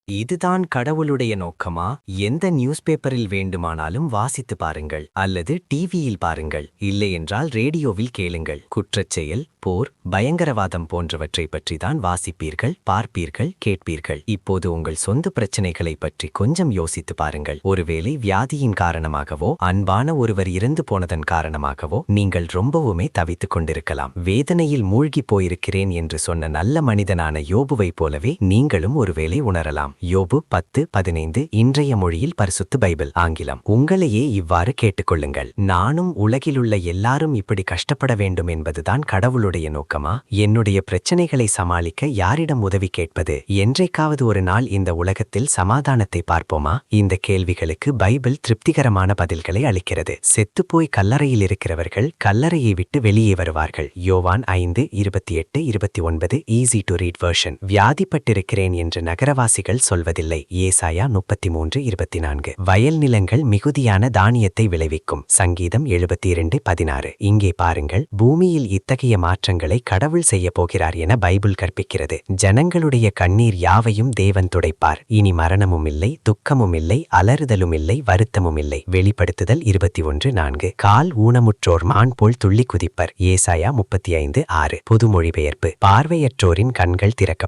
இதுதான் கடவுளுடைய நோக்கமா? எந்த நியூஸ் பேப்பரில் வேண்டுமானாலும் வாசித்து பாருங்கள், அல்லது டிவியில் பாருங்கள், இல்லையென்றால் ரேடியோவில் கேளுங்கள். குற்றச்செயல், போர், பயங்கரவாதம் போன்றவற்றை பற்றிதான் வாசிப்பீர்கள், பார்ப்பீர்கள், கேட்பீர்கள். இப்போது உங்கள் சொந்த பிரச்சனைகளை பற்றி கொஞ்சம் யோசித்து பாருங்கள். ஒருவேளை வியாதியின் காரணமாகவோ, அன்பான ஒருவர் இறந்து போனதன் காரணமாகவோ நீங்கள் ரொம்பவுமே தவித்துக் கொண்டிருக்கலாம். வேதனையில் மூழ்கி போயிருக்கிறேன் என்று சொன்ன நல்ல மனிதனான யோபுவைப் போலவே நீங்களும் ஒருவேளை உணரலாம். யோபு 10:15 இன்றைய மொழியில் பரிசுத்த பைபிள் ஆங்கிலம். உங்களையே இவ்வாறு கேட்டுக்கொள்ளுங்கள். நானும் உலகிலுள்ள எல்லாரும் இப்படி கஷ்டப்பட வேண்டும் என்பதுதான் கடவுளுடைய நோக்கமா? என்னுடைய பிரச்சனைகளை சமாளிக்க யாரிடம் உதவி கேட்பது? என்றைக்காவது ஒரு நாள் இந்த உலகத்தில் சமாதானத்தை பார்ப்போமா? இந்த கேள்விகளுக்கு பைபிள் திருப்திகரமான பதில்களை அளிக்கிறது. செத்துப்போய் கல்லறையில் இருக்கிறவர்கள் கல்லறையை விட்டு வெளியே வருவார்கள். யோவான் 5:28-29 ஈஸி டு ரீட் வெர்ஷன். வியாதிப்பட்டிருக்கிறேன் என்று நகரவாசிகள் சொல்வதில்லை. ஏசாயா 33:24. வயல் நிலங்கள் மிகுதியான தானியத்தை விளைவிக்கும். சங்கீதம் 72:16. இங்கே பாருங்கள், பூமியில் இத்தகைய மாற்றங்களை கடவுள் செய்ய போகிறார் என பைபிள் கற்பிக்கிறது. ஜனங்களுடைய கண்ணீர் யாவையும் தேவன் துடைப்பார். இனி மரணமும் இல்லை, துக்கமும் இல்லை, அலறுதலும் இல்லை, வருத்தமும் இல்லை. வெளிப்படுத்துதல் 21:4. கால் ஊனமுற்றோர் மான் போல் துள்ளி குதிப்பர். ஏசாயா 35:6. பொது மொழிபெயர்ப்பு. பார்வையற்றோரின் கண்கள் திறக்க